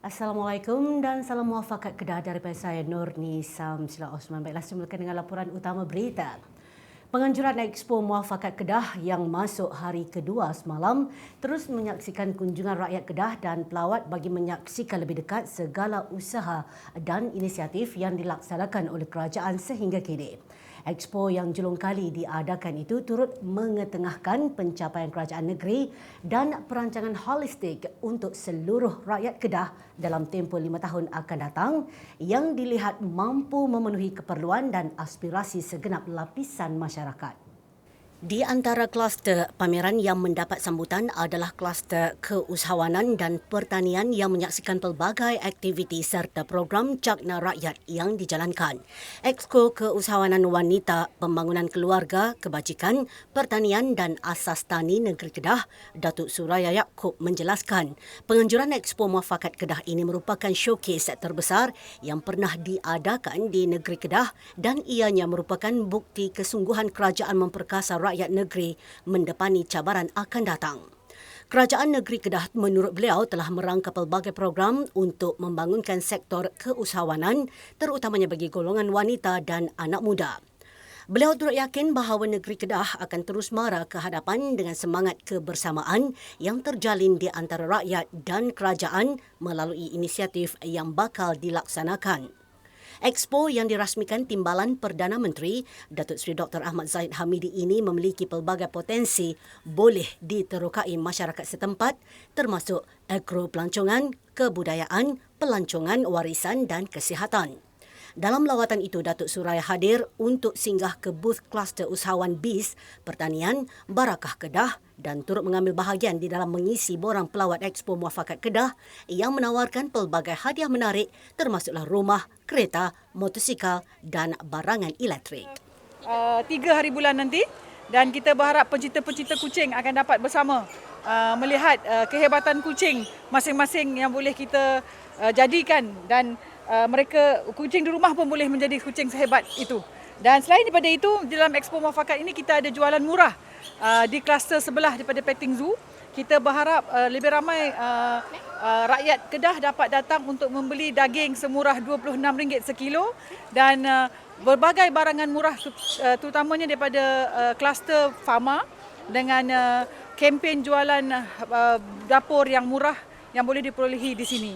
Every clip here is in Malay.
Assalamualaikum dan salam muafakat Kedah daripada saya Nurni Samsila Osman. Baiklah, semulakan dengan laporan utama berita. Penganjuran Expo Muafakat Kedah yang masuk hari kedua semalam terus menyaksikan kunjungan rakyat Kedah dan pelawat bagi menyaksikan lebih dekat segala usaha dan inisiatif yang dilaksanakan oleh kerajaan sehingga kini. Expo yang julung kali diadakan itu turut mengetengahkan pencapaian kerajaan negeri dan perancangan holistik untuk seluruh rakyat Kedah dalam tempoh 5 tahun akan datang yang dilihat mampu memenuhi keperluan dan aspirasi segenap lapisan masyarakat. Di antara kluster pameran yang mendapat sambutan adalah kluster keusahawanan dan pertanian yang menyaksikan pelbagai aktiviti serta program Cakna Rakyat yang dijalankan. Exko Keusahawanan Wanita, Pembangunan Keluarga, Kebajikan, Pertanian dan Asas Tani Negeri Kedah, Datuk Suraya Yaakob menjelaskan, penganjuran Expo Muafakat Kedah ini merupakan showcase terbesar yang pernah diadakan di Negeri Kedah dan ianya merupakan bukti kesungguhan kerajaan memperkasa rakyat negeri mendepani cabaran akan datang. Kerajaan Negeri Kedah menurut beliau telah merangka pelbagai program untuk membangunkan sektor keusahawanan terutamanya bagi golongan wanita dan anak muda. Beliau turut yakin bahawa negeri Kedah akan terus mara ke hadapan dengan semangat kebersamaan yang terjalin di antara rakyat dan kerajaan melalui inisiatif yang bakal dilaksanakan. Expo yang dirasmikan Timbalan Perdana Menteri Datuk Seri Dr. Ahmad Zahid Hamidi ini memiliki pelbagai potensi boleh diterokai masyarakat setempat termasuk agropelancongan, kebudayaan, pelancongan warisan dan kesihatan. Dalam lawatan itu, Datuk Suraya hadir untuk singgah ke booth kluster usahawan BIS, Pertanian, Barakah Kedah dan turut mengambil bahagian di dalam mengisi borang pelawat Expo Muafakat Kedah yang menawarkan pelbagai hadiah menarik termasuklah rumah, kereta, motosikal dan barangan elektrik. 3 hari bulan nanti dan kita berharap pencinta-pencinta kucing akan dapat bersama melihat kehebatan kucing masing-masing yang boleh kita jadikan dan mereka kucing di rumah pun boleh menjadi kucing sehebat itu. Dan selain daripada itu, dalam Expo Muafakat ini kita ada jualan murah di kluster sebelah daripada Petting Zoo. Kita berharap lebih ramai rakyat Kedah dapat datang untuk membeli daging semurah RM26 sekilo dan berbagai barangan murah terutamanya daripada kluster Pharma dengan kempen jualan dapur yang murah yang boleh diperolehi di sini.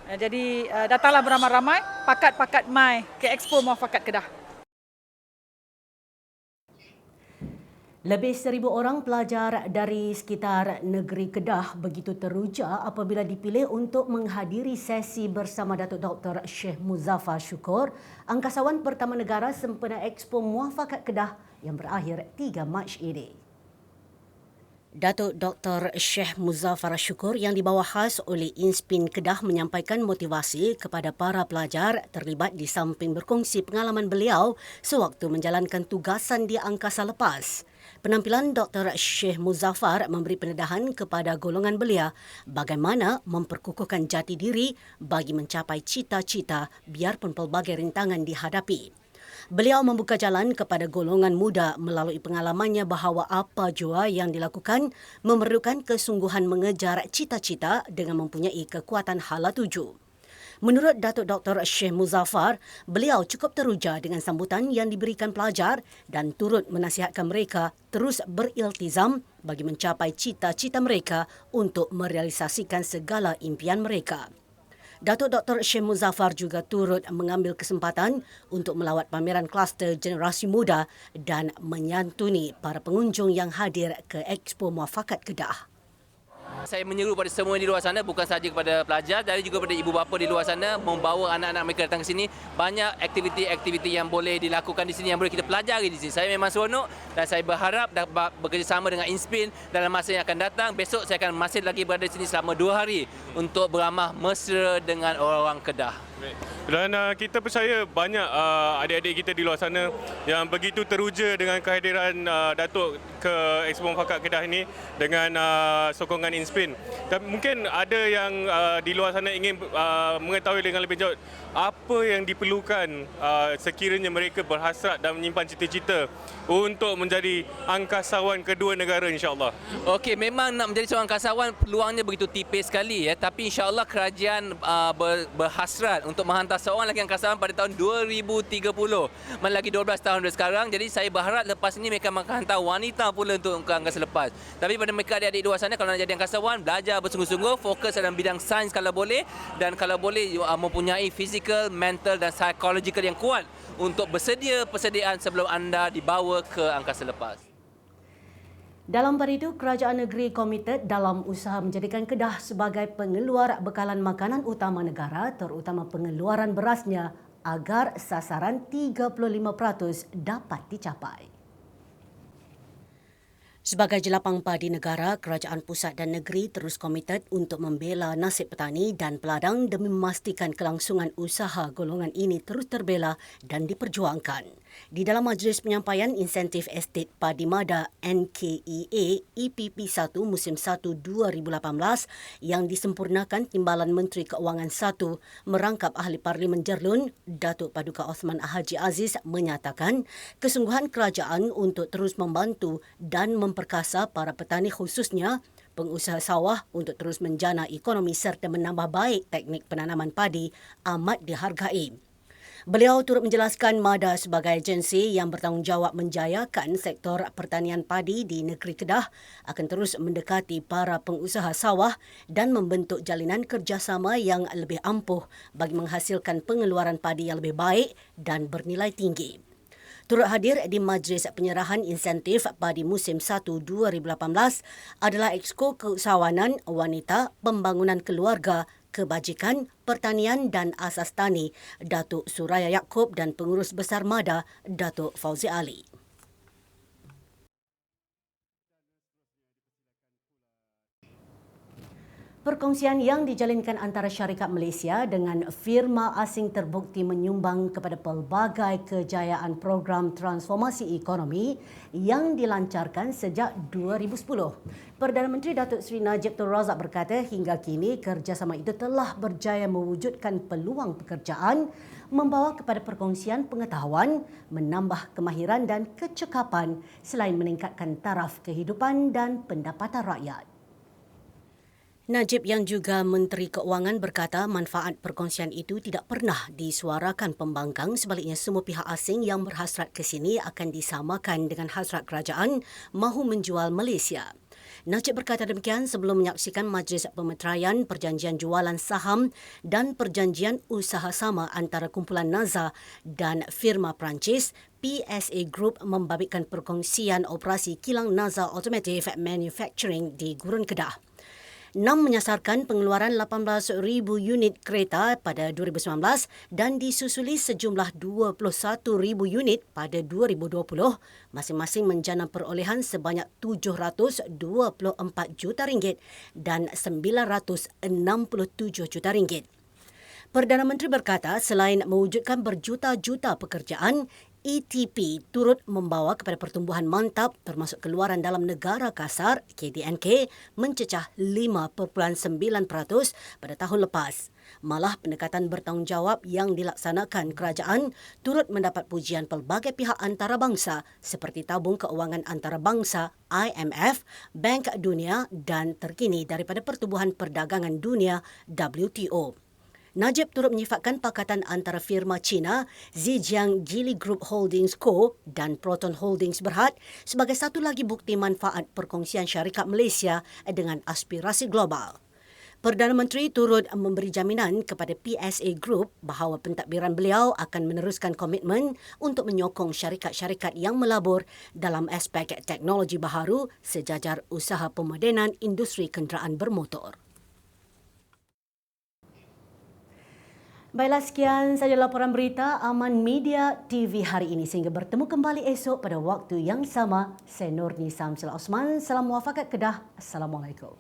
Jadi datanglah beramai-ramai, pakat-pakat mai ke Expo Muafakat Kedah. Lebih 1,000 orang pelajar dari sekitar negeri Kedah begitu teruja apabila dipilih untuk menghadiri sesi bersama Datuk Dr. Sheikh Muzaffar Shukor, angkasawan pertama negara sempena Expo Muafakat Kedah yang berakhir 3 Mac ini. Datuk Dr. Sheikh Muzaffar Shukor yang dibawa khas oleh Inspin Kedah menyampaikan motivasi kepada para pelajar terlibat di samping berkongsi pengalaman beliau sewaktu menjalankan tugasan di angkasa lepas. Penampilan Dr. Sheikh Muzaffar memberi pendedahan kepada golongan belia bagaimana memperkukuhkan jati diri bagi mencapai cita-cita biarpun pelbagai rintangan dihadapi. Beliau membuka jalan kepada golongan muda melalui pengalamannya bahawa apa jua yang dilakukan memerlukan kesungguhan mengejar cita-cita dengan mempunyai kekuatan hala tuju. Menurut Datuk Dr. Sheikh Muzaffar, beliau cukup teruja dengan sambutan yang diberikan pelajar dan turut menasihatkan mereka terus beriltizam bagi mencapai cita-cita mereka untuk merealisasikan segala impian mereka. Datuk Dr. Sheikh Muzaffar juga turut mengambil kesempatan untuk melawat pameran kluster generasi muda dan menyantuni para pengunjung yang hadir ke Expo Muafakat Kedah. Saya menyeru pada semua di luar sana, bukan sahaja kepada pelajar, dan juga kepada ibu bapa di luar sana, membawa anak-anak mereka datang ke sini. Banyak aktiviti-aktiviti yang boleh dilakukan di sini, yang boleh kita pelajari di sini. Saya memang seronok dan saya berharap dapat bekerjasama dengan Inspin dalam masa yang akan datang. Besok saya akan masih lagi berada di sini selama 2 hari untuk beramah mesra dengan orang-orang Kedah. Dan kita percaya banyak adik-adik kita di luar sana yang begitu teruja dengan kehadiran Datuk ke Expo Muafakat Kedah ini dengan sokongan InSpin. Dan mungkin ada yang di luar sana ingin mengetahui dengan lebih jauh apa yang diperlukan sekiranya mereka berhasrat dan menyimpan cita-cita untuk menjadi angkasawan kedua negara, insya-Allah. Okey, memang nak menjadi seorang angkasawan peluangnya begitu tipis sekali ya, tapi insya-Allah kerajaan berhasrat untuk menghantar seorang lagi angkasawan pada tahun 2030. Mana lagi 12 tahun dari sekarang. Jadi saya berharap lepas ini mereka akan hantar wanita pula untuk angkasa lepas. Tapi pada mereka adik-adik di luar sana, kalau nak jadi angkasawan, belajar bersungguh-sungguh, fokus dalam bidang sains kalau boleh, dan kalau boleh mempunyai fizikal, mental dan psychological yang kuat untuk bersedia persediaan sebelum anda dibawa ke angkasa lepas. Dalam pada itu, kerajaan negeri komited dalam usaha menjadikan Kedah sebagai pengeluar bekalan makanan utama negara, terutama pengeluaran berasnya, agar sasaran 35% dapat dicapai. Sebagai jelapang padi negara, kerajaan pusat dan negeri terus komited untuk membela nasib petani dan peladang demi memastikan kelangsungan usaha golongan ini terus terbela dan diperjuangkan. Di dalam Majlis Penyampaian Insentif Estate Padi Mada NKEA EPP1 Musim 1 2018 yang disempurnakan Timbalan Menteri Keuangan 1 merangkap Ahli Parlimen Jerlun, Datuk Paduka Osman Haji Aziz menyatakan kesungguhan kerajaan untuk terus membantu dan memperkasa para petani khususnya pengusaha sawah untuk terus menjana ekonomi serta menambah baik teknik penanaman padi amat dihargai. Beliau turut menjelaskan MADA sebagai agensi yang bertanggungjawab menjayakan sektor pertanian padi di negeri Kedah akan terus mendekati para pengusaha sawah dan membentuk jalinan kerjasama yang lebih ampuh bagi menghasilkan pengeluaran padi yang lebih baik dan bernilai tinggi. Turut hadir di Majlis Penyerahan Insentif Padi Musim 1 2018 adalah Exco Keusahawanan Wanita, Pembangunan Keluarga, Kebajikan, Pertanian dan Asas Tani, Datuk Suraya Yaakob dan Pengurus Besar MADA, Datuk Fauzi Ali. Perkongsian yang dijalinkan antara syarikat Malaysia dengan firma asing terbukti menyumbang kepada pelbagai kejayaan program transformasi ekonomi yang dilancarkan sejak 2010. Perdana Menteri Datuk Seri Najib Tun Razak berkata hingga kini kerjasama itu telah berjaya mewujudkan peluang pekerjaan, membawa kepada perkongsian pengetahuan, menambah kemahiran dan kecekapan selain meningkatkan taraf kehidupan dan pendapatan rakyat. Najib yang juga Menteri Keuangan berkata manfaat perkongsian itu tidak pernah disuarakan pembangkang, sebaliknya semua pihak asing yang berhasrat ke sini akan disamakan dengan hasrat kerajaan mahu menjual Malaysia. Najib berkata demikian sebelum menyaksikan Majlis Pemeteraian Perjanjian Jualan Saham dan Perjanjian Usaha Sama antara kumpulan NASA dan firma Perancis PSA Group membabitkan perkongsian operasi kilang NASA Automotive Manufacturing di Gurun Kedah. NAM menyasarkan pengeluaran 18,000 unit kereta pada 2019 dan disusuli sejumlah 21,000 unit pada 2020, masing-masing menjana perolehan sebanyak 724 juta ringgit dan 967 juta ringgit. Perdana Menteri berkata selain mewujudkan berjuta-juta pekerjaan, ETP turut membawa kepada pertumbuhan mantap termasuk keluaran dalam negara kasar KDNK mencecah 5.9% pada tahun lepas. Malah pendekatan bertanggungjawab yang dilaksanakan kerajaan turut mendapat pujian pelbagai pihak antarabangsa seperti Tabung Keuangan Antarabangsa IMF, Bank Dunia dan terkini daripada Pertubuhan Perdagangan Dunia WTO. Najib turut menyifatkan pakatan antara firma Cina Zhejiang Geely Group Holdings Co. dan Proton Holdings Berhad sebagai satu lagi bukti manfaat perkongsian syarikat Malaysia dengan aspirasi global. Perdana Menteri turut memberi jaminan kepada PSA Group bahawa pentadbiran beliau akan meneruskan komitmen untuk menyokong syarikat-syarikat yang melabur dalam aspek teknologi baharu sejajar usaha pemodenan industri kenderaan bermotor. Baiklah, sekian saja laporan berita Aman Media TV hari ini. Sehingga bertemu kembali esok pada waktu yang sama. Saya Nurni Samsila Osman. Salam muafakat Kedah. Assalamualaikum.